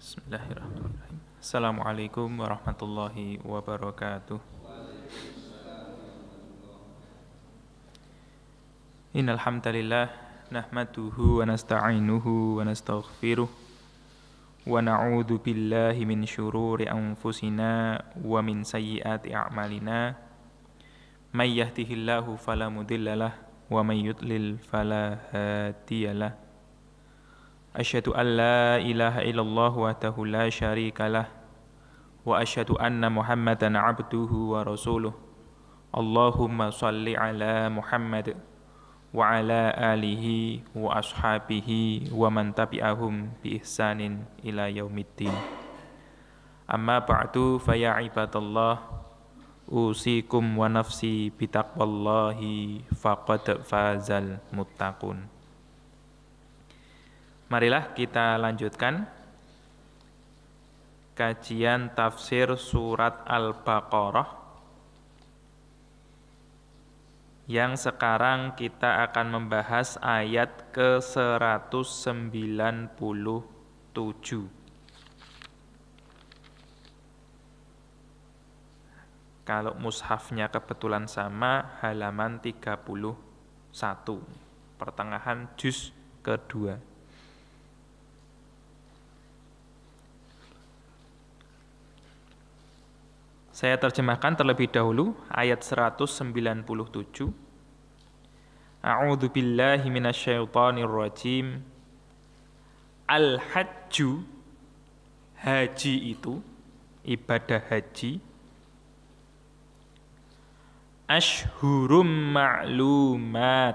Bismillahirrahmanirrahim. Assalamualaikum warahmatullahi wabarakatuh. Innal hamdalillah nahmaduhu wa nasta'inuhu wa nastaghfiruh wa na'udzu billahi min syururi anfusina wa min sayyiati a'malina. May yahdihillahu fala mudhillalah wa may yudlil fala hadiyalah. Asyhadu an la ilaha illallah wahdahu la syarikalah wa asyhadu anna Muhammadan abduhu wa rasuluh. Allahumma shalli ala Muhammad wa ala alihi wa ashabihi wa man tabi'ahum bi ihsanin ila yaumiddin. Amma ba'du fa ya ibadallah usikum wa nafsi bitaqwallahi faqad fazal muttaqun. Marilah kita lanjutkan kajian tafsir surat Al-Baqarah yang sekarang kita akan membahas ayat ke-197. Kalau mushafnya kebetulan sama, halaman 31, pertengahan juz kedua. Saya terjemahkan terlebih dahulu ayat 197. A'udzu billahi minasyaitonir rajim. Al-hajju, haji itu, ibadah haji. Ashhurum ma'lumat,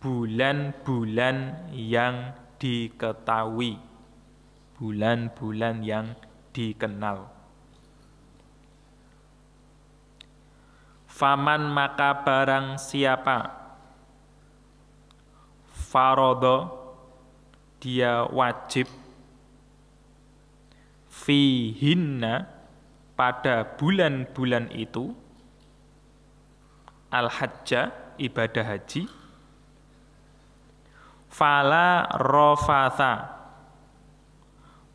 bulan-bulan yang diketahui, bulan-bulan yang dikenal. Faman maka barang siapa farodo dia wajib fihinna pada bulan-bulan itu al-hajja ibadah haji fala rofatha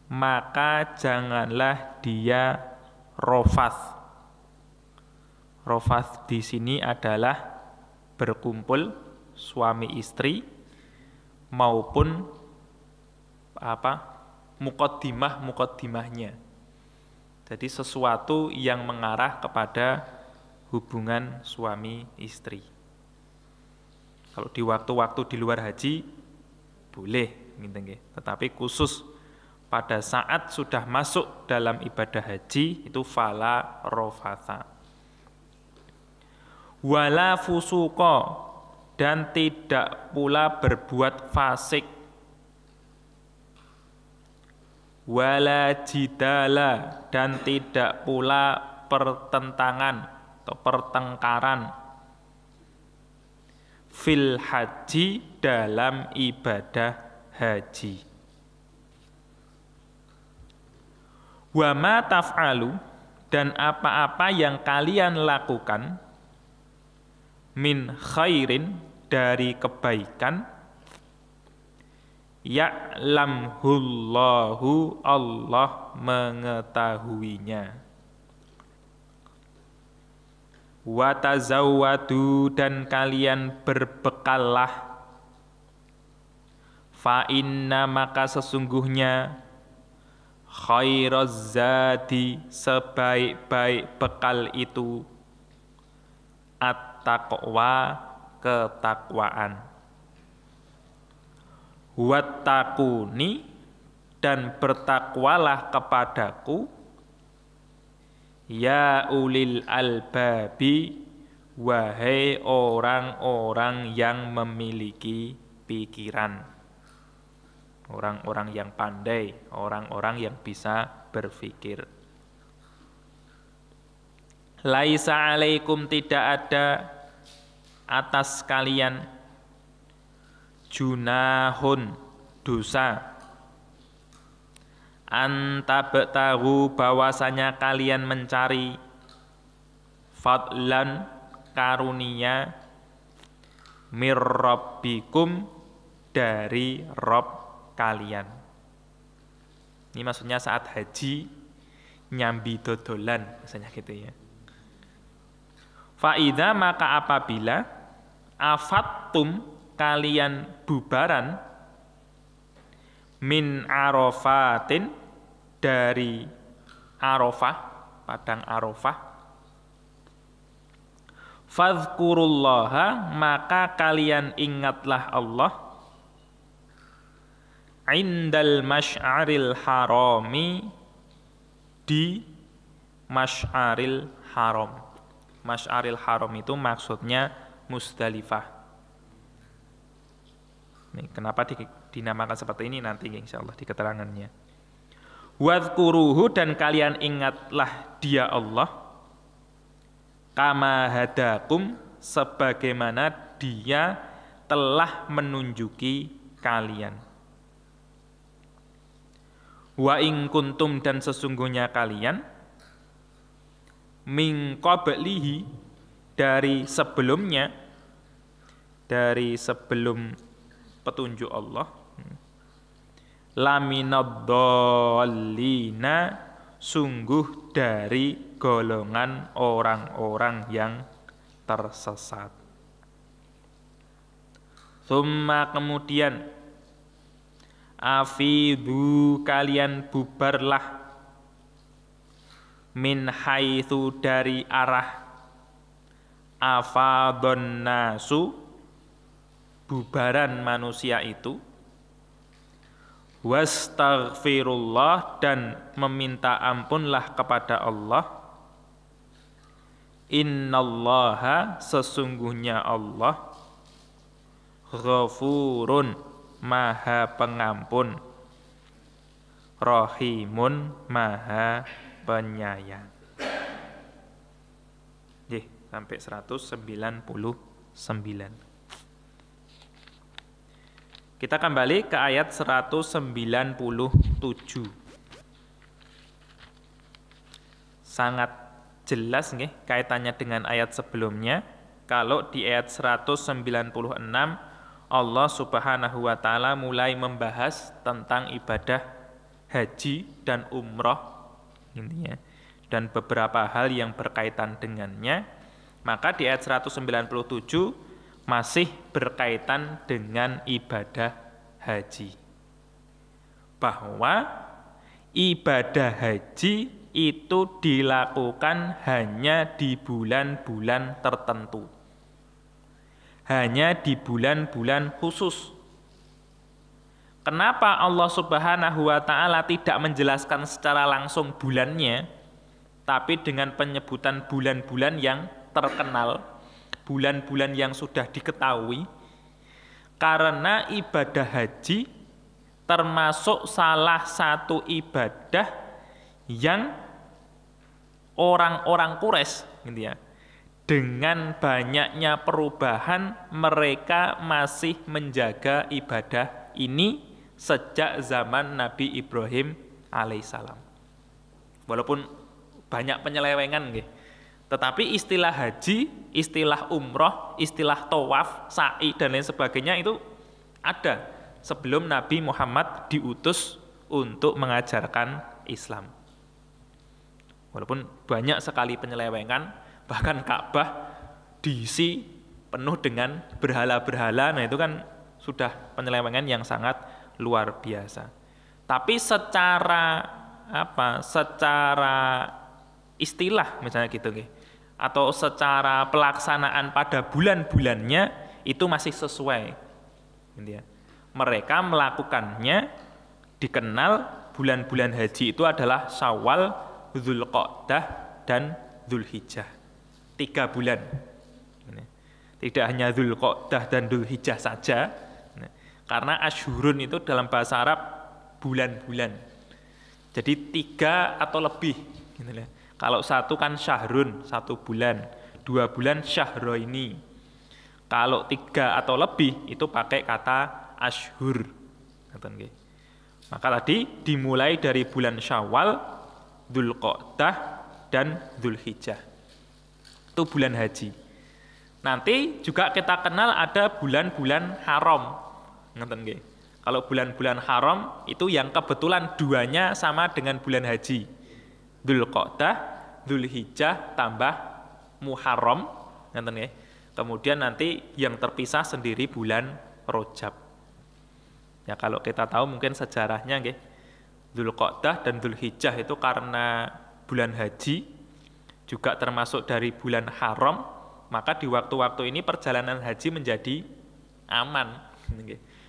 maka janganlah dia rofath. Rofath di sini adalah berkumpul suami istri maupun muqaddimahnya. Jadi sesuatu yang mengarah kepada hubungan suami istri. Kalau di waktu-waktu di luar haji boleh, tetapi khusus pada saat sudah masuk dalam ibadah haji itu fala rofatha. Wala fusuqa dan tidak pula berbuat fasik. Wala jidala dan tidak pula pertentangan atau pertengkaran. Fil haji dalam ibadah haji. Wa ma taf'alu dan apa-apa yang kalian lakukan min khairin dari kebaikan ya'lamhullahu Allah mengetahuinya. Wa tazawwadu dan kalian berbekallah. Fa inna maka sesungguhnya khairaz zadi sebaik-baik bekal itu at-taqwa ketakwaan. Wattaquni dan bertakwalah kepadaku ya ulil albabi wahai orang-orang yang memiliki pikiran, orang-orang yang pandai, orang-orang yang bisa berpikir. Laisa alaikum tidak ada atas kalian junahun dosa antabtahu bahwasanya kalian mencari fadlan karunia mirrabbikum dari Rabb kalian. Ini maksudnya saat haji nyambi dodolan, misalnya gitu ya. Faida maka apabila afattum kalian bubaran min arafatin dari Arafah, padang Arafah, fadhkurullaha maka kalian ingatlah Allah indal masy'aril harami di masy'aril haram. Masy'aril haram itu maksudnya Musdalifah. Nih, kenapa dinamakan seperti ini nanti insyaallah di keterangannya. Wadhkuruhu dan kalian ingatlah dia Allah kama hadakum sebagaimana dia telah menunjuki kalian. Wa in kuntum dan sesungguhnya kalian min qablihi dari sebelumnya, dari sebelum petunjuk Allah, laminadhdallina sungguh dari golongan orang-orang yang tersesat. Summa kemudian afidhu kalian bubarlah min haitsu dari arah afadhon nasu bubaran manusia itu, wastaghfirullah dan meminta ampunlah kepada Allah, innallaha sesungguhnya Allah ghafurun maha pengampun, rahimun maha penyayang. Sampai 199. Kita kembali ke ayat 197. Sangat jelas nggih kaitannya dengan ayat sebelumnya. Kalau di ayat 196 Allah Subhanahu wa taala mulai membahas tentang ibadah haji dan umroh intinya, dan beberapa hal yang berkaitan dengannya. Maka di ayat 197 masih berkaitan dengan ibadah haji. Bahwa ibadah haji itu dilakukan hanya di bulan-bulan tertentu. Hanya di bulan-bulan khusus. Kenapa Allah Subhanahu wa taala tidak menjelaskan secara langsung bulannya, tapi dengan penyebutan bulan-bulan yang terkenal, bulan-bulan yang sudah diketahui? Karena ibadah haji termasuk salah satu ibadah yang orang-orang Quraisy gitu ya, dengan banyaknya perubahan mereka masih menjaga ibadah ini sejak zaman Nabi Ibrahim alaihissalam. Walaupun banyak penyelewengan gitu, tetapi istilah haji, istilah umroh, istilah tawaf, sa'i dan lain sebagainya itu ada sebelum Nabi Muhammad diutus untuk mengajarkan Islam. Walaupun banyak sekali penyelewengan, bahkan Ka'bah diisi penuh dengan berhala-berhala, nah itu kan sudah penyelewengan yang sangat luar biasa. Tapi secara istilah misalnya gitu atau secara pelaksanaan pada bulan-bulannya itu masih sesuai gitu ya. Mereka melakukannya, dikenal bulan-bulan haji itu adalah Syawal, Dzulqa'dah dan Dzulhijjah. 3 bulan. Tidak hanya Dzulqa'dah dan Dzulhijjah saja, karena asyhurun itu dalam bahasa Arab bulan-bulan. Jadi 3 atau lebih gitu ya. Kalau 1 kan syahrun, 1 bulan, 2 bulan syahroini. Kalau 3 atau lebih itu pakai kata asyhur. Maka tadi dimulai dari bulan Syawal, Dzulqa'dah dan Dzulhijjah. Itu bulan haji. Nanti juga kita kenal ada bulan-bulan haram. Kalau bulan-bulan haram itu yang kebetulan duanya sama dengan bulan haji. Dzulqa'dah, Dzulhijjah tambah Muharram, ngeten nggih. Kemudian nanti yang terpisah sendiri bulan Rajab. Ya kalau kita tahu mungkin sejarahnya nggih. Dzulqa'dah dan Dzulhijjah itu karena bulan haji juga termasuk dari bulan haram, maka di waktu-waktu ini perjalanan haji menjadi aman.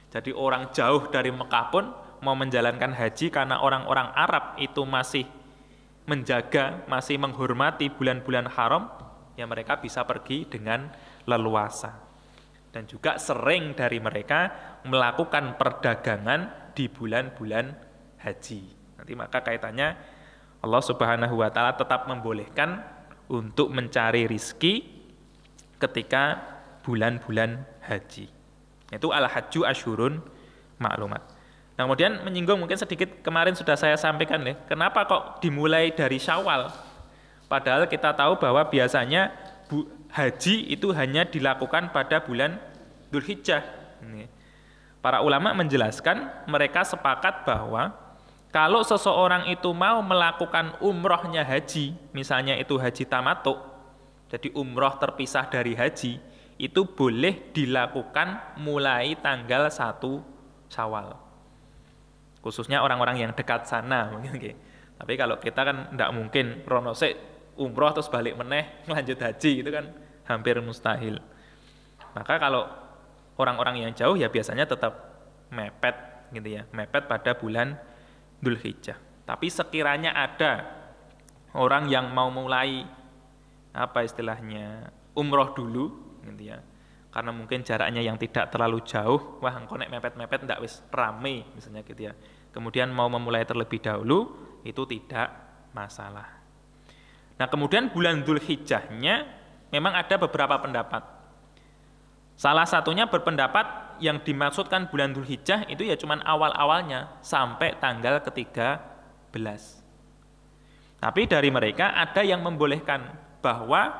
Jadi orang jauh dari Mekah pun mau menjalankan haji karena orang-orang Arab itu masih menjaga, masih menghormati bulan-bulan haram, ya mereka bisa pergi dengan leluasa. Dan juga sering dari mereka melakukan perdagangan di bulan-bulan haji. Nanti maka kaitannya Allah Subhanahu wa taala tetap membolehkan untuk mencari rizki ketika bulan-bulan haji. Itu al-hajju asyhurun ma'lumat. Nah, kemudian menyinggung mungkin sedikit kemarin sudah saya sampaikan ya, kenapa kok dimulai dari Syawal? Padahal kita tahu bahwa biasanya haji itu hanya dilakukan pada bulan Dzulhijjah. Para ulama menjelaskan, mereka sepakat bahwa kalau seseorang itu mau melakukan umrohnya haji, misalnya itu haji tamattu, jadi umroh terpisah dari haji, itu boleh dilakukan mulai tanggal 1 Syawal. Khususnya orang-orang yang dekat sana mungkin. Tapi kalau kita kan tidak mungkin ronosek umroh terus balik meneh lanjut haji, itu kan hampir mustahil. Maka kalau orang-orang yang jauh ya biasanya tetap mepet gitu ya, mepet pada bulan Dzulhijjah. Tapi sekiranya ada orang yang mau mulai apa istilahnya umroh dulu gitu ya, karena mungkin jaraknya yang tidak terlalu jauh, wah engko nek mepet-mepet ndak wis rame misalnya gitu ya, kemudian mau memulai terlebih dahulu, itu tidak masalah. Nah kemudian bulan Dzulhijjahnya memang ada beberapa pendapat. Salah satunya berpendapat yang dimaksudkan bulan Dzulhijjah itu ya cuman awal-awalnya sampai tanggal ke-13. Tapi dari mereka ada yang membolehkan bahwa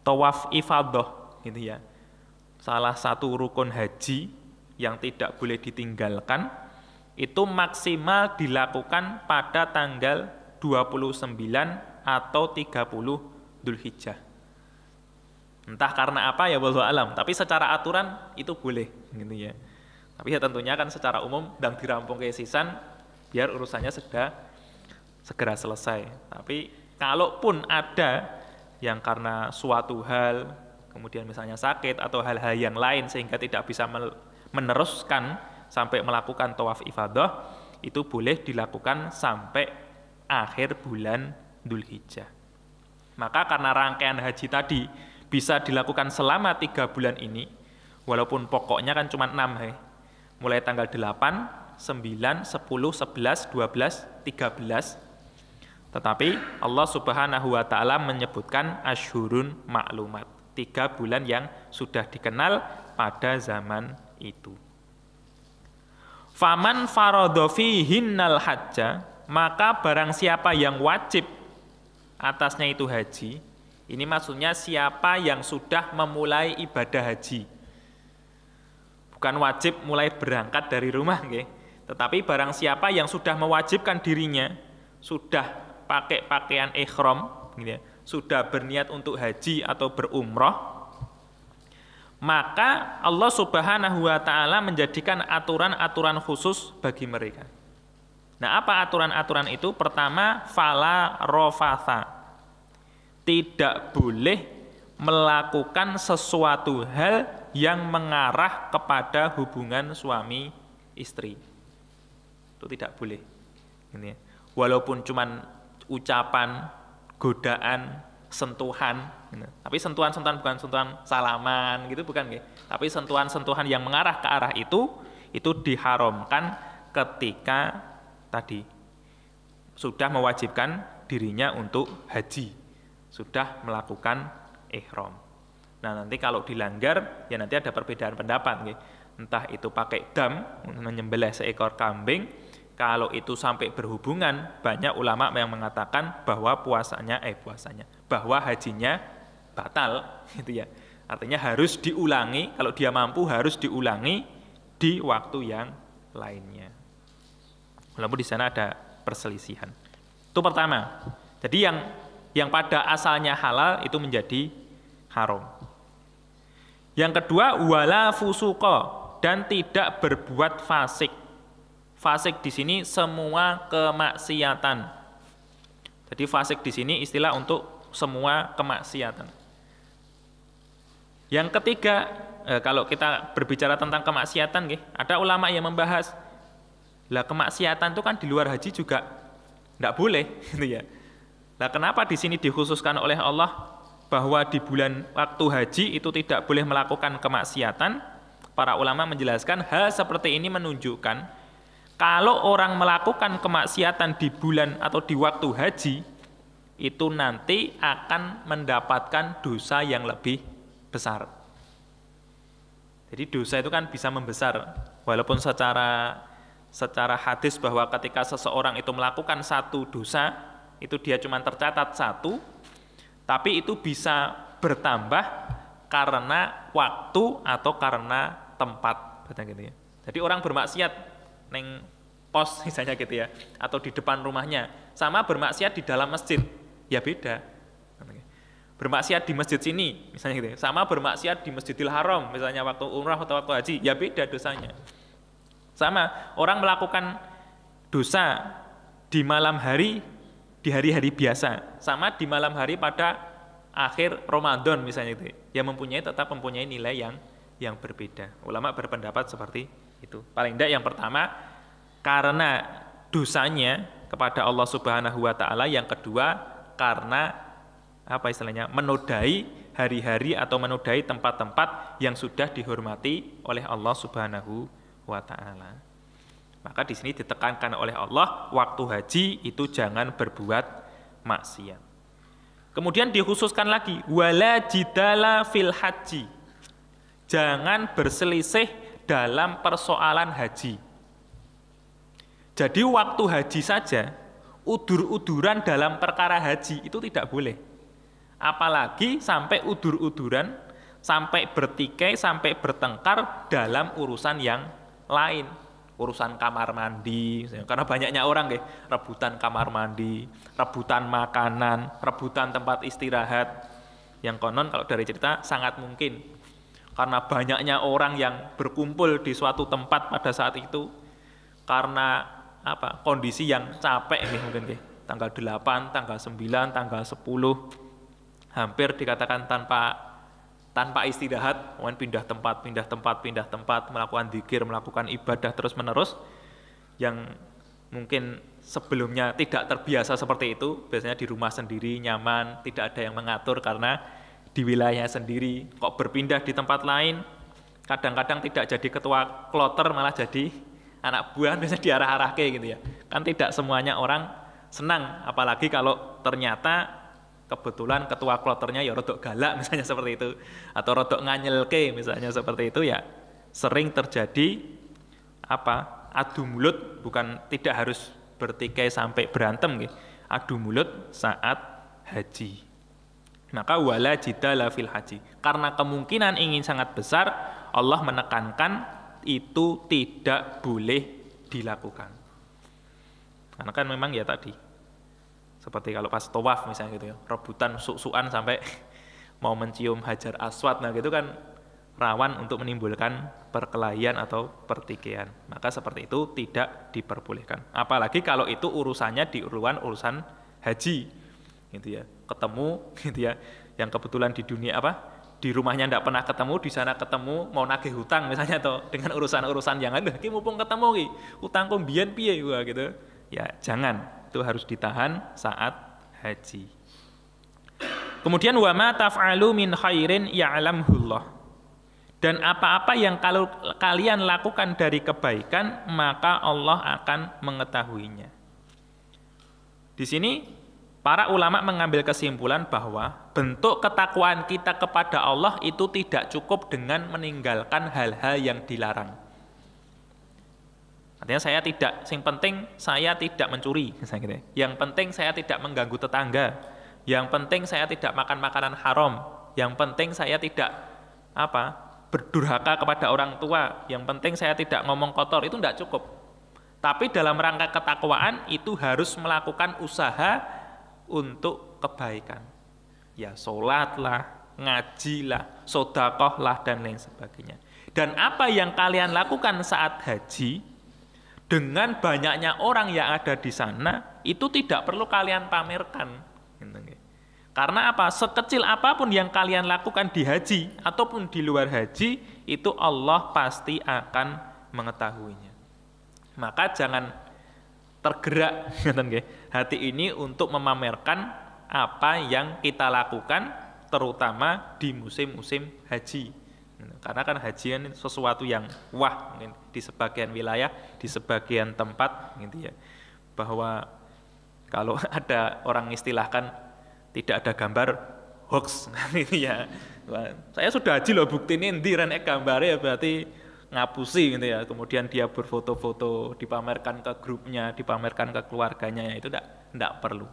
tawaf ifadah gitu ya, salah satu rukun haji yang tidak boleh ditinggalkan, itu maksimal dilakukan pada tanggal 29 atau 30 Dzulhijjah. Entah karena apa ya wallahu alam, tapi secara aturan itu boleh gitu ya. Tapi ya tentunya kan secara umum dan dirampung ke sisan biar urusannya segera selesai. Tapi kalaupun ada yang karena suatu hal kemudian misalnya sakit atau hal-hal yang lain sehingga tidak bisa meneruskan sampai melakukan tawaf ifadah, itu boleh dilakukan sampai akhir bulan Dzulhijjah. Maka karena rangkaian haji tadi bisa dilakukan selama 3 bulan ini, walaupun pokoknya kan cuma 6 ya, mulai tanggal 8, 9, 10, 11, 12, 13, tetapi Allah Subhanahu wa taala menyebutkan asyhurun ma'lumat, 3 bulan yang sudah dikenal pada zaman itu. Faman faradha fihinnal hajja, maka barang siapa yang wajib atasnya itu haji, ini maksudnya siapa yang sudah memulai ibadah haji. Bukan wajib mulai berangkat dari rumah nggih, tetapi barang siapa yang sudah mewajibkan dirinya, sudah pakai pakaian ihram gitu ya, sudah berniat untuk haji atau berumrah, maka Allah Subhanahu wa taala menjadikan aturan-aturan khusus bagi mereka. Nah, apa aturan-aturan itu? Pertama, fala rofatha. Tidak boleh melakukan sesuatu hal yang mengarah kepada hubungan suami istri. Itu tidak boleh. Ini ya. Walaupun cuman ucapan, godaan, sentuhan, gitu. Tapi sentuhan-sentuhan bukan sentuhan salaman gitu, bukan gitu. Tapi sentuhan-sentuhan yang mengarah ke arah itu diharamkan ketika tadi sudah mewajibkan dirinya untuk haji, sudah melakukan ihram. Nah nanti kalau dilanggar ya nanti ada perbedaan pendapat gitu. Entah itu pakai dam, menyembelih seekor kambing. Kalau itu sampai berhubungan, banyak ulama yang mengatakan bahwa bahwa hajinya batal gitu ya. Artinya harus diulangi, kalau dia mampu harus diulangi di waktu yang lainnya. Walaupun di sana ada perselisihan. Itu pertama. Jadi yang pada asalnya halal itu menjadi haram. Yang kedua, wala fusuqa, dan tidak berbuat fasik. Fasik di sini semua kemaksiatan. Jadi fasik di sini istilah untuk semua kemaksiatan. Yang ketiga, kalau kita berbicara tentang kemaksiatan, ada ulama yang membahas, lah kemaksiatan itu kan di luar haji juga tidak boleh, gitu ya. Lah kenapa di sini dikhususkan oleh Allah bahwa di bulan waktu haji itu tidak boleh melakukan kemaksiatan? Para ulama menjelaskan hal seperti ini menunjukkan kalau orang melakukan kemaksiatan di bulan atau di waktu haji itu nanti akan mendapatkan dosa yang lebih besar. Jadi dosa itu kan bisa membesar, walaupun secara hadis bahwa ketika seseorang itu melakukan satu dosa itu dia cuma tercatat satu, tapi itu bisa bertambah karena waktu atau karena tempat, gitu ya. Jadi orang bermaksiat neng pos misalnya gitu ya, atau di depan rumahnya, sama bermaksiat di dalam masjid, ya beda. Bermaksiat di masjid sini, misalnya gitu ya, sama bermaksiat di Masjidil Haram, misalnya waktu umrah atau waktu haji, ya beda dosanya. Sama orang melakukan dosa di malam hari, di hari-hari biasa, sama di malam hari pada akhir Ramadan misalnya itu, yang tetap mempunyai nilai yang berbeda. Ulama berpendapat seperti itu. Paling tidak yang pertama karena dosanya kepada Allah Subhanahu wa taala, yang kedua karena menodai hari-hari atau menodai tempat-tempat yang sudah dihormati oleh Allah Subhanahu wa taala. Maka di sini ditekankan oleh Allah waktu haji itu jangan berbuat maksiat. Kemudian dikhususkan lagi wala jidala fil haji. Jangan berselisih dalam persoalan haji. Jadi waktu haji saja udur-uduran dalam perkara haji itu tidak boleh. Apalagi sampai udur-uduran, sampai bertikai, sampai bertengkar dalam urusan yang lain. Urusan kamar mandi, karena banyaknya orang rebutan kamar mandi, rebutan makanan, rebutan tempat istirahat. Yang konon kalau dari cerita sangat mungkin karena banyaknya orang yang berkumpul di suatu tempat pada saat itu, karena kondisi yang capek mungkin tanggal 8, tanggal 9, tanggal 10 hampir dikatakan tanpa istirahat, pindah tempat, melakukan zikir, melakukan ibadah terus-menerus, yang mungkin sebelumnya tidak terbiasa seperti itu, biasanya di rumah sendiri, nyaman, tidak ada yang mengatur karena di wilayah sendiri, kok berpindah di tempat lain, kadang-kadang tidak jadi ketua kloter, malah jadi anak buah, biasanya diarah-arahke gitu ya. Kan tidak semuanya orang senang, apalagi kalau ternyata kebetulan ketua kloternya ya rodok galak misalnya seperti itu, atau rodok nganyelke misalnya seperti itu, ya sering terjadi adu mulut, bukan tidak harus bertikai sampai berantem adu mulut saat haji. Maka wala jidala fil haji, karena kemungkinan ingin sangat besar, Allah menekankan itu tidak boleh dilakukan. Karena kan memang ya tadi seperti kalau pas tawaf misalnya gitu ya, rebutan suk-sukan sampai mau mencium hajar aswad, nah gitu kan rawan untuk menimbulkan perkelahian atau pertikaian. Maka seperti itu tidak diperbolehkan. Apalagi kalau itu urusannya di urusan haji, gitu ya. Ketemu, gitu ya. Yang kebetulan di dunia di rumahnya tidak pernah ketemu, di sana ketemu, mau nagih hutang misalnya, atau dengan urusan-urusan yang ada, ki mumpung ketemu hutangku mbiyen piye gitu. Ya jangan, itu harus ditahan saat haji. Kemudian wa ma taf'alu min khairin ya'lamhullah. Dan apa-apa yang kalau kalian lakukan dari kebaikan, maka Allah akan mengetahuinya. Di sini para ulama mengambil kesimpulan bahwa bentuk ketakwaan kita kepada Allah itu tidak cukup dengan meninggalkan hal-hal yang dilarang. Artinya yang penting saya tidak mencuri, misalnya gitu. Yang penting saya tidak mengganggu tetangga. Yang penting saya tidak makan makanan haram. Yang penting saya tidak berdurhaka kepada orang tua, yang penting saya tidak ngomong kotor, itu tidak cukup. Tapi dalam rangka ketakwaan itu harus melakukan usaha untuk kebaikan. Ya sholat lah, ngaji lah, sodakoh lah, dan lain sebagainya. Dan apa yang kalian lakukan saat haji, dengan banyaknya orang yang ada di sana, itu tidak perlu kalian pamerkan. Karena apa? Sekecil apapun yang kalian lakukan di haji ataupun di luar haji, itu Allah pasti akan mengetahuinya. Maka jangan tergerak hati ini untuk memamerkan apa yang kita lakukan, terutama di musim-musim haji. Karena kan haji kan sesuatu yang wah, mungkin di sebagian wilayah, di sebagian tempat, gitu ya. Bahwa kalau ada orang istilahkan tidak ada gambar hoax, gitu ya. Saya sudah haji loh, bukti ini renek gambarnya, berarti ngapusi, gitu ya. Kemudian dia berfoto-foto, dipamerkan ke grupnya, dipamerkan ke keluarganya, ya itu tidak perlu.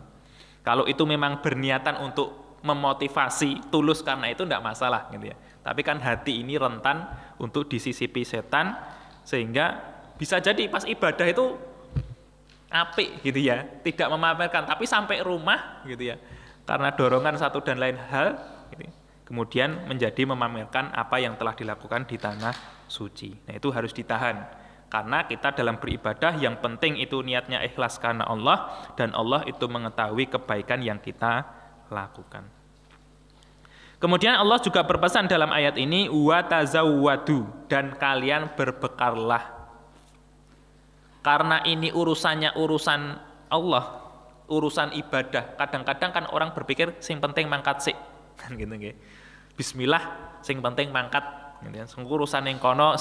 Kalau itu memang berniatan untuk memotivasi, tulus karena itu tidak masalah, gitu ya. Tapi kan hati ini rentan untuk disisipi setan, sehingga bisa jadi pas ibadah itu apik, gitu ya, tidak memamerkan, tapi sampai rumah, gitu ya, karena dorongan satu dan lain hal, gitu, kemudian menjadi memamerkan apa yang telah dilakukan di tanah suci. Nah, itu harus ditahan, karena kita dalam beribadah yang penting itu niatnya ikhlas karena Allah, dan Allah itu mengetahui kebaikan yang kita lakukan. Kemudian Allah juga berpesan dalam ayat ini, wa tazawwadu, dan kalian berbekallah. Karena ini urusannya urusan Allah, urusan ibadah. Kadang-kadang kan orang berpikir sing penting mangkat sik, kan gitu nggih. Bismillah, sing penting mangkat. Gitu. Urusan yang kono,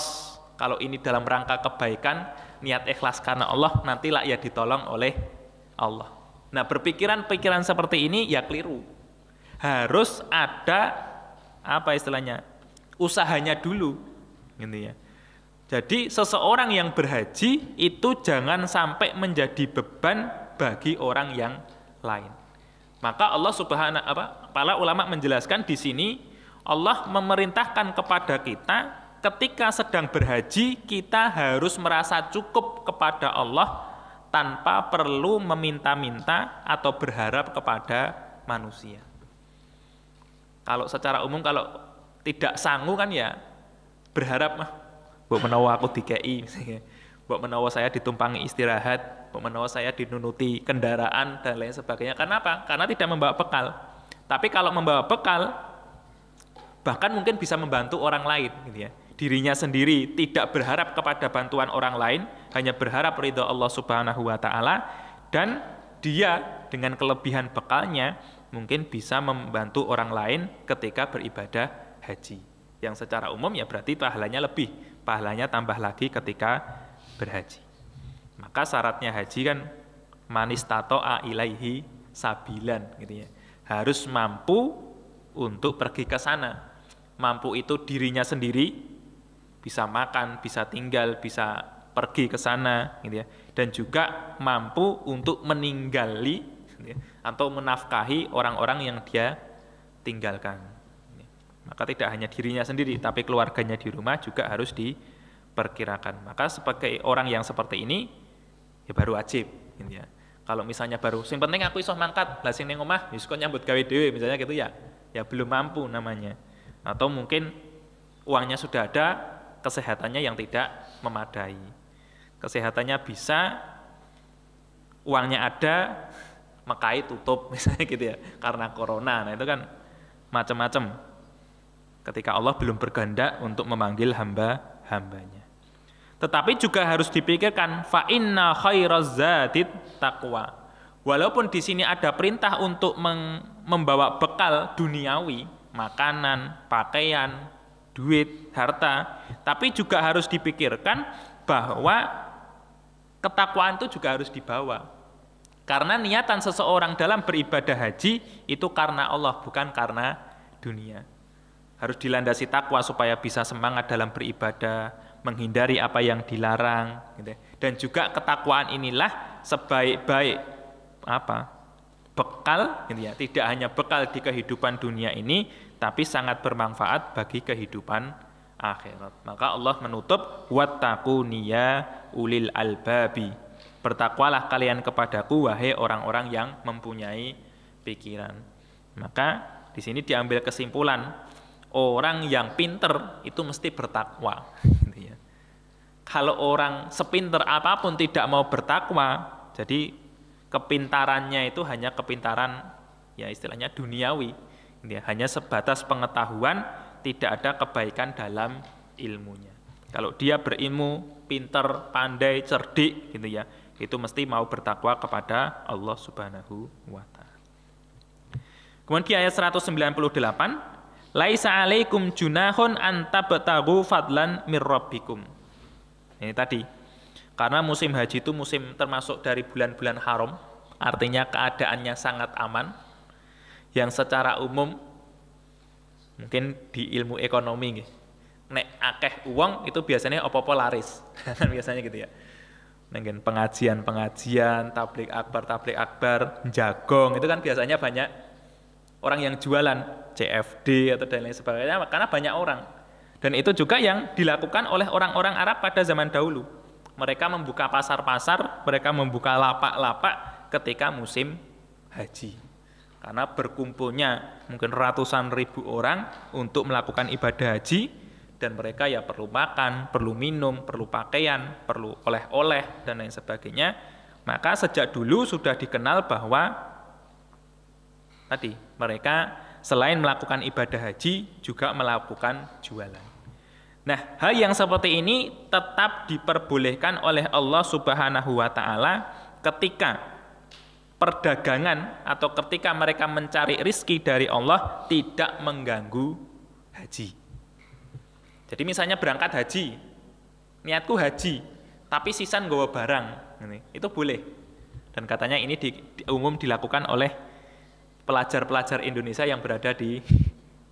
kalau ini dalam rangka kebaikan, niat ikhlas karena Allah, nantilah ya ditolong oleh Allah. Nah, berpikiran-pikiran seperti ini ya keliru. Harus ada apa istilahnya? Usahanya dulu, gitu ya. Jadi seseorang yang berhaji itu jangan sampai menjadi beban bagi orang yang lain. Maka Allah para ulama menjelaskan di sini, Allah memerintahkan kepada kita ketika sedang berhaji, kita harus merasa cukup kepada Allah tanpa perlu meminta-minta atau berharap kepada manusia. Kalau secara umum kalau tidak sanggup kan ya berharap mah, mbok menawa aku dikei misalnya, mbok menawa saya ditumpangi istirahat, mbok menawa saya dinunuti kendaraan dan lain sebagainya. Karena apa? Karena tidak membawa bekal. Tapi kalau membawa bekal, bahkan mungkin bisa membantu orang lain, gitu ya. Dirinya sendiri tidak berharap kepada bantuan orang lain, hanya berharap ridha Allah Subhanahu wa taala, dan dia dengan kelebihan bekalnya mungkin bisa membantu orang lain ketika beribadah haji. Yang secara umum ya berarti pahalanya lebih, pahalanya tambah lagi ketika berhaji. Maka syaratnya haji kan manistato'a ilaihi sabilan, gitu ya. Harus mampu untuk pergi ke sana. Mampu itu dirinya sendiri, bisa makan, bisa tinggal, bisa pergi ke sana, gitu ya. Dan juga mampu untuk meninggali, gitu ya, atau menafkahi orang-orang yang dia tinggalkan. Maka tidak hanya dirinya sendiri, tapi keluarganya di rumah juga harus diperkirakan. Maka sebagai orang yang seperti ini, ya baru wajib, gitu ya. Kalau misalnya baru, sing penting aku iso mangkat, lah sing ning omah wis kok nyambut gawe dhewe misalnya gitu ya, ya belum mampu namanya. Atau mungkin uangnya sudah ada, kesehatannya yang tidak memadai. Kesehatannya bisa, uangnya ada, Mekai tutup misalnya gitu ya, karena corona. Nah itu kan macam-macam. Ketika Allah belum berkehendak untuk memanggil hamba-hambanya. Tetapi juga harus dipikirkan fa inna khairaz zadit taqwa. Walaupun di sini ada perintah untuk membawa bekal duniawi, makanan, pakaian, duit, harta, tapi juga harus dipikirkan bahwa ketakwaan itu juga harus dibawa. Karena niatan seseorang dalam beribadah haji itu karena Allah, bukan karena dunia. Harus dilandasi takwa supaya bisa semangat dalam beribadah, menghindari apa yang dilarang, gitu. Dan juga ketakwaan inilah sebaik-baik bekal, gitu ya. Tidak hanya bekal di kehidupan dunia ini, tapi sangat bermanfaat bagi kehidupan akhirat. Maka Allah menutup wattaquniya ulil albabi. Bertakwalah kalian kepadaku wahai orang-orang yang mempunyai pikiran. Maka di sini diambil kesimpulan orang yang pinter itu mesti bertakwa. Gitu ya. Kalau orang sepinter apapun tidak mau bertakwa, jadi kepintarannya itu hanya kepintaran ya istilahnya duniawi. Gitu ya. Hanya sebatas pengetahuan, tidak ada kebaikan dalam ilmunya. Kalau dia berilmu, pinter, pandai, cerdik, gitu ya, itu mesti mau bertakwa kepada Allah Subhanahu wa Ta'ala. Kemudian di ayat 198, laisa alaikum junahun an tabtaghu fadlan mir rabbikum. Ini tadi, karena musim haji itu musim termasuk dari bulan-bulan haram, artinya keadaannya sangat aman, yang secara umum mungkin di ilmu ekonomi nek akeh uang itu biasanya opo-opo laris. Kan biasanya gitu ya. Mungkin pengajian, tablik akbar, jagong itu kan biasanya banyak orang yang jualan CFD atau dan lain sebagainya karena banyak orang. Dan itu juga yang dilakukan oleh orang-orang Arab pada zaman dahulu. Mereka membuka pasar-pasar, mereka membuka lapak-lapak ketika musim haji. Karena berkumpulnya mungkin ratusan ribu orang untuk melakukan ibadah haji, dan mereka ya perlu makan, perlu minum, perlu pakaian, perlu oleh-oleh dan lain sebagainya. Maka sejak dulu sudah dikenal bahwa tadi mereka selain melakukan ibadah haji juga melakukan jualan. Nah, hal yang seperti ini tetap diperbolehkan oleh Allah Subhanahu wa Ta'ala ketika perdagangan atau ketika mereka mencari rizki dari Allah tidak mengganggu haji. Jadi misalnya berangkat haji, niatku haji, tapi sisan nggawa barang, itu boleh. Dan katanya ini umum dilakukan oleh pelajar-pelajar Indonesia yang berada di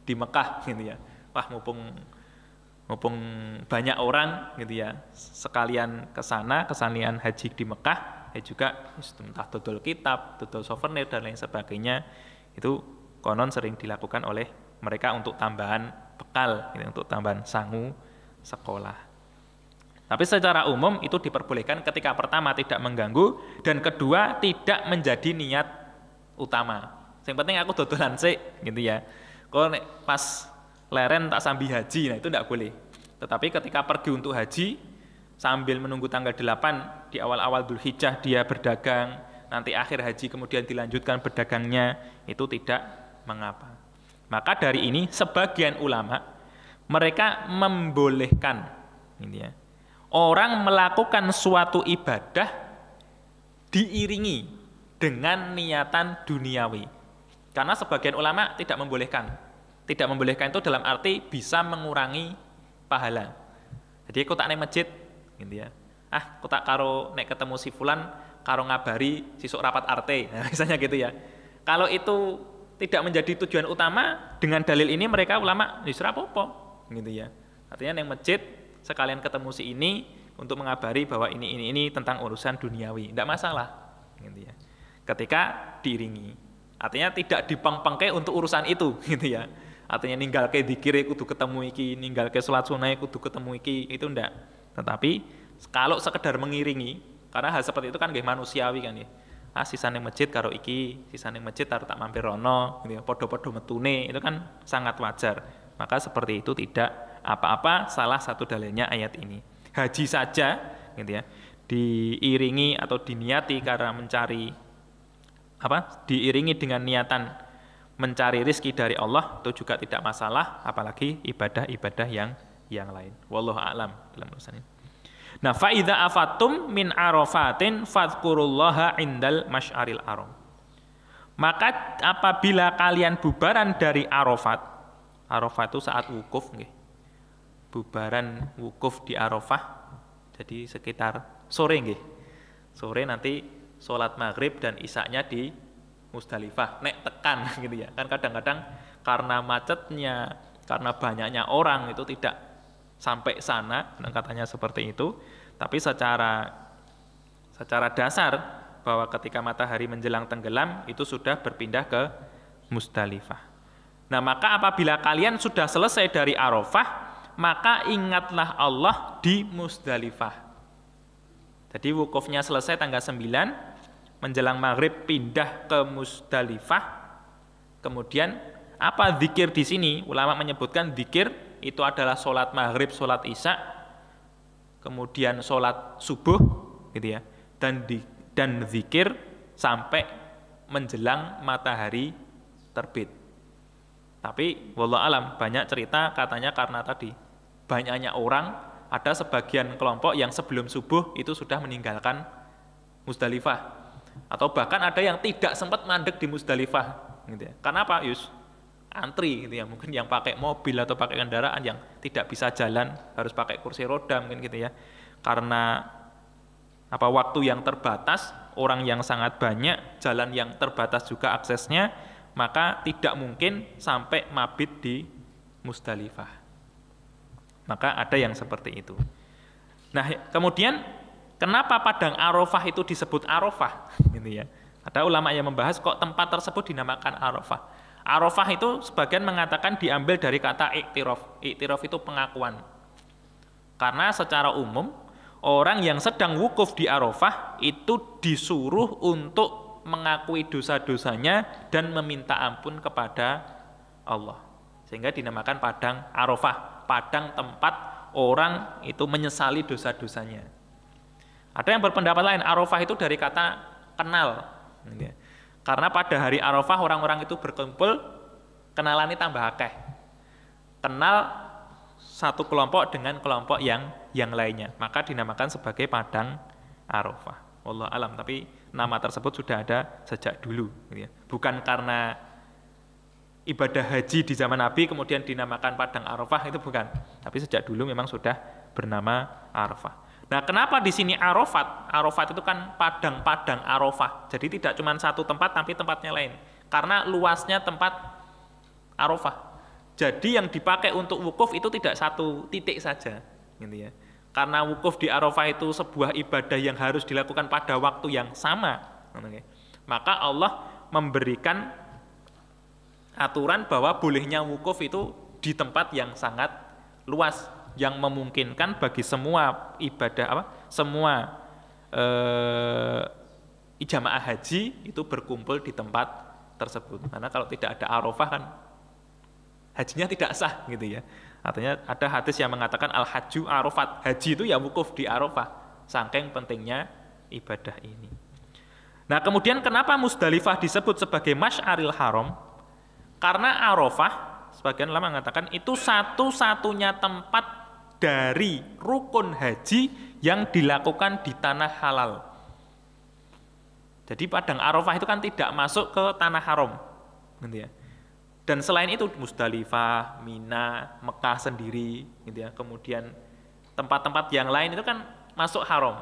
Mekah, gitu ya. Wah, mumpung banyak orang, gitu ya, sekalian ke sana, kesanian haji di Mekah, ya juga entah dodol kitab, dodol souvenir dan lain sebagainya, itu konon sering dilakukan oleh mereka untuk tambahan bekal, gitu, untuk tambahan sangu sekolah. Tapi secara umum itu diperbolehkan ketika pertama tidak mengganggu dan kedua tidak menjadi niat utama. Yang penting aku dodolan sik, gitu ya. Kalau pas leren tak sambil haji, nah itu tidak boleh. Tetapi ketika pergi untuk haji sambil menunggu tanggal 8 di awal-awal Dzulhijjah dia berdagang, nanti akhir haji kemudian dilanjutkan berdagangnya, itu tidak mengapa. Maka dari ini sebagian ulama mereka membolehkan, gitu ya, orang melakukan suatu ibadah diiringi dengan niatan duniawi. Karena sebagian ulama tidak membolehkan. Tidak membolehkan itu dalam arti bisa mengurangi pahala. Jadi aku tak naik masjid, gitu ya. Aku tak karo nek ketemu si fulan karo ngabari sisuk rapat arte. Nah, misalnya gitu ya. Kalau itu tidak menjadi tujuan utama, dengan dalil ini mereka ulama justru apa-apa, gitu ya. Artinya naik masjid sekalian ketemu si ini untuk mengabari bahwa ini tentang urusan duniawi, tidak masalah, gitu ya. Ketika diiringi. Artinya tidak dipeng-pengke untuk urusan itu, gitu ya. Artinya ninggal ke dzikir kudu ketemu iki, ninggal ke salat sunah kudu ketemu iki, itu enggak. Tetapi kalau sekedar mengiringi, karena hal seperti itu kan nggih manusiawi kan ya. Sisane masjid karo iki, sisane masjid taruh tak mampir rono, gitu ya. Podo-podo metune, itu kan sangat wajar. Maka seperti itu tidak apa-apa, salah satu dalilnya ayat ini. Haji saja, gitu ya, diiringi atau diniati karena mencari diiringi dengan niatan mencari rizki dari Allah itu juga tidak masalah, apalagi ibadah-ibadah yang lain. Wallahu a'lam dalam urusan ini. Nah, fa idza afattum min arafatin fadhkurullaha indal masy'aril haram. Maka apabila kalian bubaran dari Arafat, Arafat itu saat wukuf nggih. Bubaran wukuf di Arafah. Jadi sekitar sore nggih. Sore nanti sholat maghrib dan isya-nya di Musdalifah, nek tekan gitu ya. Kan kadang-kadang karena macetnya, karena banyaknya orang itu tidak sampai sana, katanya seperti itu. Tapi secara dasar bahwa ketika matahari menjelang tenggelam itu sudah berpindah ke Musdalifah. Nah, maka apabila kalian sudah selesai dari Arafah, maka ingatlah Allah di Musdalifah. Jadi wukufnya selesai tanggal 9, menjelang maghrib pindah ke Musdalifah. Kemudian apa zikir di sini? Ulama menyebutkan zikir itu adalah sholat maghrib, sholat isya, kemudian sholat subuh, gitu ya, dan zikir sampai menjelang matahari terbit. Tapi wallahu alam, banyak cerita katanya karena tadi banyaknya orang, ada sebagian kelompok yang sebelum subuh itu sudah meninggalkan Musdalifah, atau bahkan ada yang tidak sempat mandek di Musdalifah, gitu ya. Karena apa? Antri, gitu ya. Mungkin yang pakai mobil atau pakai kendaraan yang tidak bisa jalan, harus pakai kursi roda mungkin, gitu ya. Karena waktu yang terbatas, orang yang sangat banyak, jalan yang terbatas juga aksesnya, maka tidak mungkin sampai mabit di Musdalifah. Maka ada yang seperti itu. Nah, kemudian kenapa padang Arafah itu disebut Arafah, gitu ya. Ada ulama yang membahas kok tempat tersebut dinamakan Arafah. Arafah itu sebagian mengatakan diambil dari kata iktiraf. Iktiraf itu pengakuan. Karena secara umum orang yang sedang wukuf di Arafah itu disuruh untuk mengakui dosa-dosanya dan meminta ampun kepada Allah. Sehingga dinamakan padang Arafah, padang tempat orang itu menyesali dosa-dosanya. Ada yang berpendapat lain, Arafah itu dari kata kenal. Karena pada hari Arafah orang-orang itu berkumpul, kenalannya tambah akeh. Kenal satu kelompok dengan kelompok yang lainnya, maka dinamakan sebagai padang Arafah. Wallahu alam, tapi nama tersebut sudah ada sejak dulu, gitu ya. Bukan karena ibadah haji di zaman Nabi kemudian dinamakan padang Arafah, itu bukan. Tapi sejak dulu memang sudah bernama Arafah. Nah, kenapa di sini Arafat? Arafat itu kan padang-padang Arafah. Jadi tidak cuma satu tempat tapi tempatnya lain. Karena luasnya tempat Arafah. Jadi yang dipakai untuk wukuf itu tidak satu titik saja, gitu ya. Karena wukuf di Arafah itu sebuah ibadah yang harus dilakukan pada waktu yang sama, gitu ya. Maka Allah memberikan aturan bahwa bolehnya wukuf itu di tempat yang sangat luas, yang memungkinkan bagi semua ibadah semua jamaah haji itu berkumpul di tempat tersebut. Karena kalau tidak ada Arafah kan hajinya tidak sah, gitu ya. Artinya ada hadis yang mengatakan al-hajju Arafat, haji itu ya wukuf di Arafah, saking pentingnya ibadah ini. Nah, kemudian kenapa Musdalifah disebut sebagai Masy'aril Haram? Karena Arafah, sebagian ulama mengatakan itu satu-satunya tempat dari rukun haji yang dilakukan di tanah halal. Jadi padang Arafah itu kan tidak masuk ke tanah haram, gitu ya. Dan selain itu Musdalifah, Mina, Mekah sendiri, gitu ya. Kemudian tempat-tempat yang lain itu kan masuk haram.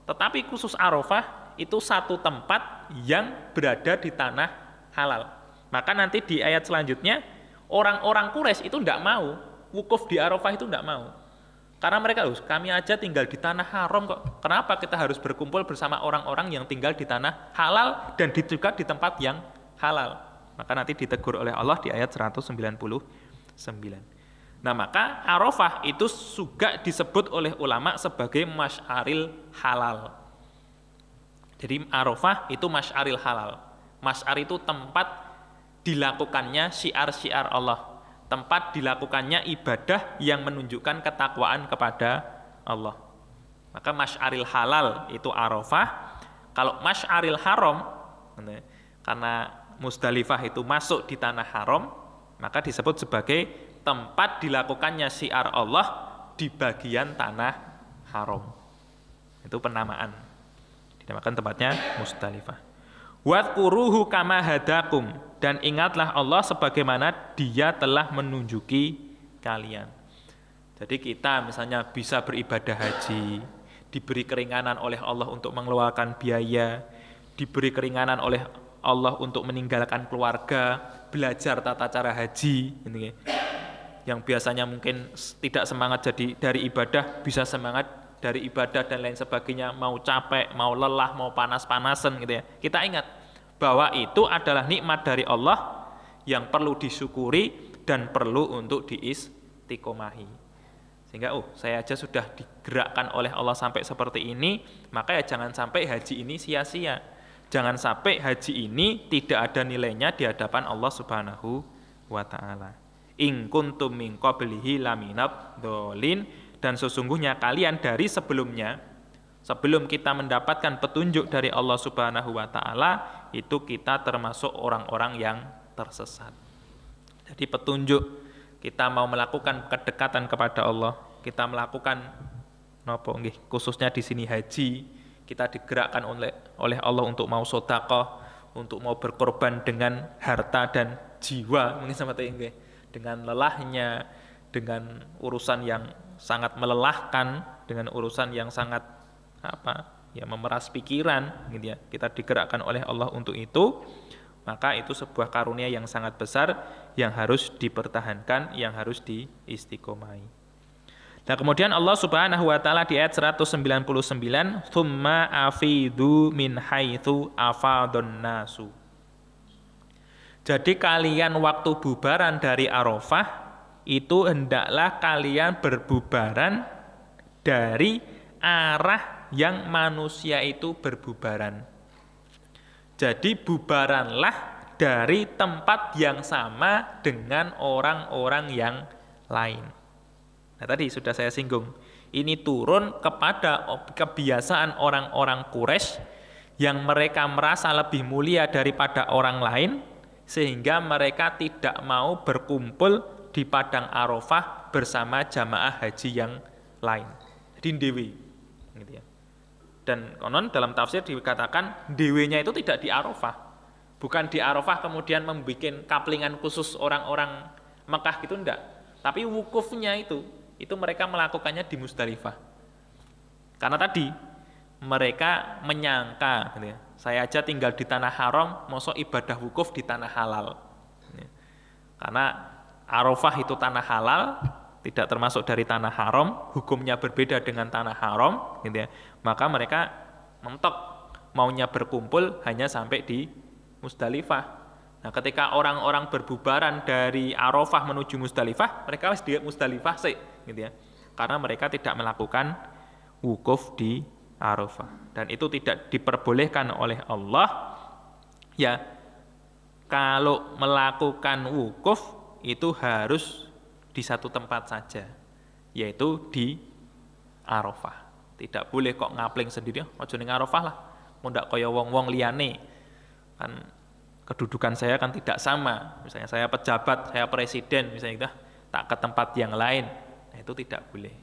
Tetapi khusus Arafah itu satu tempat yang berada di tanah halal. Maka nanti di ayat selanjutnya orang-orang Quraisy itu tidak mau wukuf di Arafah, itu tidak mau. Karena mereka, kami aja tinggal di tanah haram kok. Kenapa kita harus berkumpul bersama orang-orang yang tinggal di tanah halal dan juga di tempat yang halal? Maka nanti ditegur oleh Allah di ayat 199. Nah, maka Arafah itu juga disebut oleh ulama sebagai Masy'aril halal. Jadi Arafah itu Masy'aril halal. Masy'ar itu tempat dilakukannya syiar-syiar Allah. Tempat dilakukannya ibadah yang menunjukkan ketakwaan kepada Allah. Maka Masy'aril halal itu Arafah. Kalau Masy'aril haram, karena Musdalifah itu masuk di tanah haram, maka disebut sebagai tempat dilakukannya syiar Allah di bagian tanah haram. Itu penamaan. Dinamakan tempatnya Musdalifah. Wadhkuruhu kama hadakum, dan ingatlah Allah sebagaimana Dia telah menunjuki kalian. Jadi kita misalnya bisa beribadah haji, diberi keringanan oleh Allah untuk mengeluarkan biaya, diberi keringanan oleh Allah untuk meninggalkan keluarga, belajar tata cara haji, gitu. Yang biasanya mungkin tidak semangat jadi dari ibadah bisa semangat dari ibadah dan lain sebagainya, mau capek, mau lelah, mau panas-panasan, gitu ya. Kita ingat bahwa itu adalah nikmat dari Allah yang perlu disyukuri dan perlu untuk diistiqomahi. Sehingga saya aja sudah digerakkan oleh Allah sampai seperti ini, maka ya jangan sampai haji ini sia-sia. Jangan sampai haji ini tidak ada nilainya di hadapan Allah Subhanahu wa taala. In kuntum min qablihi laminad dhalin, dan sesungguhnya kalian dari sebelumnya, sebelum kita mendapatkan petunjuk dari Allah Subhanahu wa taala, itu kita termasuk orang-orang yang tersesat. Jadi petunjuk, kita mau melakukan kedekatan kepada Allah, kita melakukan khususnya di sini haji, kita digerakkan oleh Allah untuk mau sedekah, untuk mau berkorban dengan harta dan jiwa, mungkin seperti ini, dengan lelahnya, dengan urusan yang sangat melelahkan, dengan urusan yang sangat memeras pikiran, gitu ya. Kita digerakkan oleh Allah untuk itu, maka itu sebuah karunia yang sangat besar yang harus dipertahankan, yang harus diistiqomai. Nah, kemudian Allah Subhanahu wa taala di ayat 199, "Tsumma afidu min haitsu afadun nasu." Jadi kalian waktu bubaran dari Arafah itu hendaklah kalian berbubaran dari arah yang manusia itu berbubaran. Jadi bubaranlah dari tempat yang sama dengan orang-orang yang lain. Nah, tadi sudah saya singgung. Ini turun kepada kebiasaan orang-orang Quraisy yang mereka merasa lebih mulia daripada orang lain, sehingga mereka tidak mau berkumpul di padang Arafah bersama jamaah haji yang lain. Jadi dewi, gitu ya. Dan konon dalam tafsir dikatakan dewenya itu tidak di Arafah. Bukan di Arafah kemudian membuat kaplingan khusus orang-orang Mekah gitu, enggak. Tapi wukufnya itu mereka melakukannya di Musdalifah. Karena tadi mereka menyangka, gitu ya, saya aja tinggal di tanah haram, mosok ibadah wukuf di tanah halal. Karena Arafah itu tanah halal, tidak termasuk dari tanah haram, hukumnya berbeda dengan tanah haram, gitu ya. Maka mereka mentok maunya berkumpul hanya sampai di Musdalifah. Nah, ketika orang-orang berbubaran dari Arafah menuju Musdalifah, mereka harus di Musdalifah sih, gitu ya. Karena mereka tidak melakukan wukuf di Arafah, dan itu tidak diperbolehkan oleh Allah. Ya, kalau melakukan wukuf itu harus di satu tempat saja, yaitu di Arafah. Tidak boleh kok ngapling sendiri, ojo ning Arafah lah, mau ndak kaya wong-wong liyane. Kan kedudukan saya kan tidak sama. Misalnya saya pejabat, saya presiden, misalnya gitu, tak ke tempat yang lain. Nah, itu tidak boleh.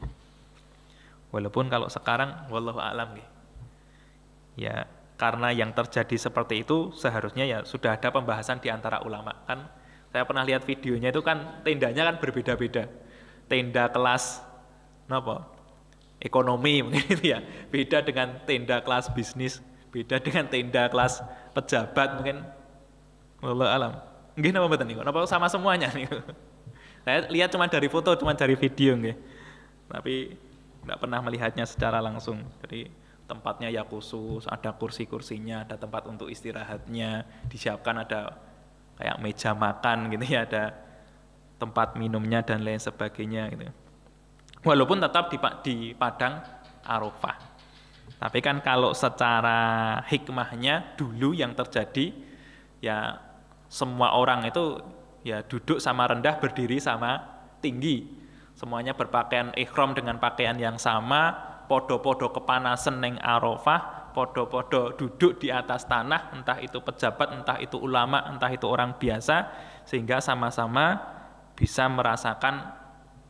Walaupun kalau sekarang wallahu a'lam nggih. Ya, karena yang terjadi seperti itu seharusnya ya sudah ada pembahasan di antara ulama. Kan saya pernah lihat videonya itu kan tendanya kan berbeda-beda. Tenda kelas ekonomi mungkin itu ya. Beda dengan tenda kelas bisnis, beda dengan tenda kelas pejabat mungkin. Wallahu alam. Nggih napa mboten niku? Napa sama semuanya niku? Saya lihat cuma dari foto, cuma dari video nggih. Tapi enggak pernah melihatnya secara langsung. Jadi tempatnya ya khusus, ada kursi-kursinya, ada tempat untuk istirahatnya, disiapkan ada kayak meja makan gitu ya, ada tempat minumnya dan lain sebagainya gitu. Walaupun tetap di padang Arafah. Tapi kan kalau secara hikmahnya dulu yang terjadi ya semua orang itu ya duduk sama rendah, berdiri sama tinggi. Semuanya berpakaian ihram dengan pakaian yang sama, podo-podo kepanasan neng Arafah, podo-podo duduk di atas tanah, entah itu pejabat, entah itu ulama, entah itu orang biasa, sehingga sama-sama bisa merasakan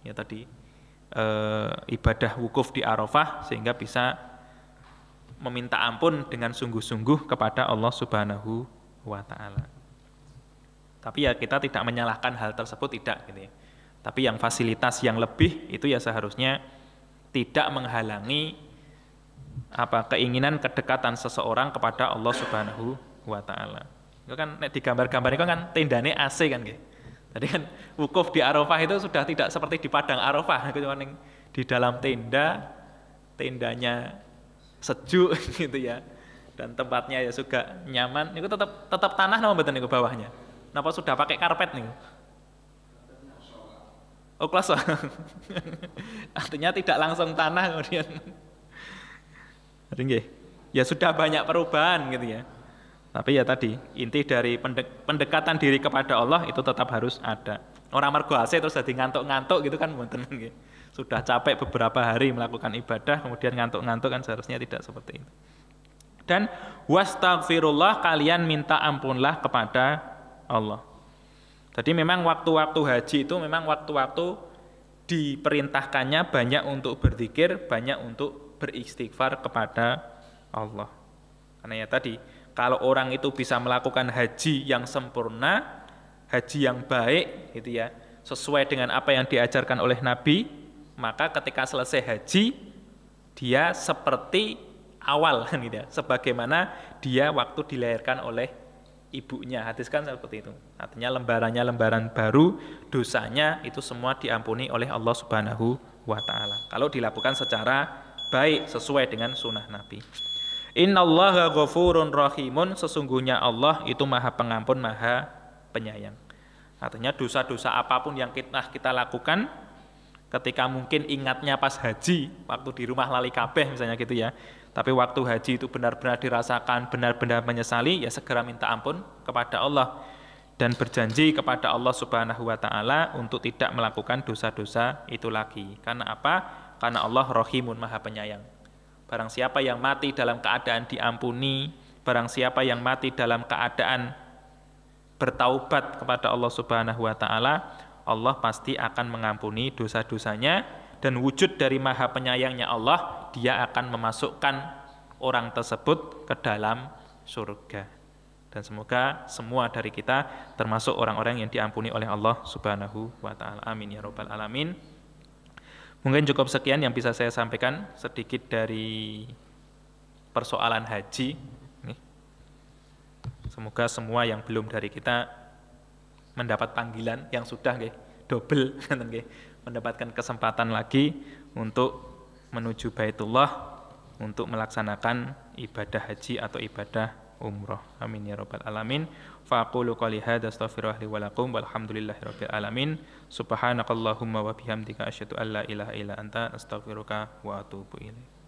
ya tadi ibadah wukuf di Arafah, sehingga bisa meminta ampun dengan sungguh-sungguh kepada Allah Subhanahu wa ta'ala. Tapi ya kita tidak menyalahkan hal tersebut, tidak gitu ya. Tapi yang fasilitas yang lebih itu ya seharusnya tidak menghalangi keinginan kedekatan seseorang kepada Allah Subhanahu wa ta'ala. Itu kan di gambar-gambar itu kan tendane AC kan gitu. Jadi kan wukuf di Arafah itu sudah tidak seperti di padang Arafah, cuma di dalam tendanya sejuk gitu ya. Dan tempatnya ya juga nyaman. Itu tetap tanah napa mboten niku bawahnya. Napa sudah pakai karpet niku? Oh, kelas. Artinya tidak langsung tanah kemudian. Nggih. Ya sudah banyak perubahan gitu ya. Tapi ya tadi, inti dari pendekatan diri kepada Allah itu tetap harus ada. Orang mergo AC terus jadi ngantuk-ngantuk gitu kan mboten nggih. Sudah capek beberapa hari melakukan ibadah kemudian ngantuk-ngantuk kan seharusnya tidak seperti itu. Dan wastaghfirullah, kalian minta ampunlah kepada Allah. Jadi memang waktu-waktu haji itu memang waktu-waktu diperintahkannya banyak untuk berzikir, banyak untuk beristighfar kepada Allah. Karena ya tadi, kalau orang itu bisa melakukan haji yang sempurna, haji yang baik gitu ya, sesuai dengan apa yang diajarkan oleh Nabi, maka ketika selesai haji dia seperti awal gitu ya, sebagaimana dia waktu dilahirkan oleh ibunya. Hadis kan seperti itu. Artinya lembarannya lembaran baru, dosanya itu semua diampuni oleh Allah Subhanahu wa taala. Kalau dilakukan secara baik sesuai dengan sunnah Nabi. Innallaha ghafurun rahimun, sesungguhnya Allah itu Maha Pengampun, Maha Penyayang. Artinya dosa-dosa apapun yang kita lakukan ketika mungkin ingatnya pas haji, waktu di rumah lali kabeh misalnya gitu ya. Tapi waktu haji itu benar-benar dirasakan, benar-benar menyesali, ya segera minta ampun kepada Allah dan berjanji kepada Allah Subhanahu wa taala untuk tidak melakukan dosa-dosa itu lagi. Karena apa? Karena Allah Rahimun, Maha Penyayang. Barang siapa yang mati dalam keadaan diampuni, barang siapa yang mati dalam keadaan bertaubat kepada Allah Subhanahu wa taala, Allah pasti akan mengampuni dosa-dosanya, dan wujud dari Maha Penyayangnya Allah, dia akan memasukkan orang tersebut ke dalam surga. Dan semoga semua dari kita termasuk orang-orang yang diampuni oleh Allah Subhanahu wa taala. Amin ya rabbal alamin. Mungkin cukup sekian yang bisa saya sampaikan sedikit dari persoalan haji. Semoga semua yang belum dari kita mendapat panggilan, yang sudah double mendapatkan kesempatan lagi untuk menuju Baitullah untuk melaksanakan ibadah haji atau ibadah umroh. Amin ya rabbal alamin. Faqulu qouli hadza astaghfirullahi wa lakum walhamdulillahi rabbil alamin. Subhanakallahumma wa bihamdika asyhadu an la ilaha illa anta astaghfiruka wa atubu ilaik.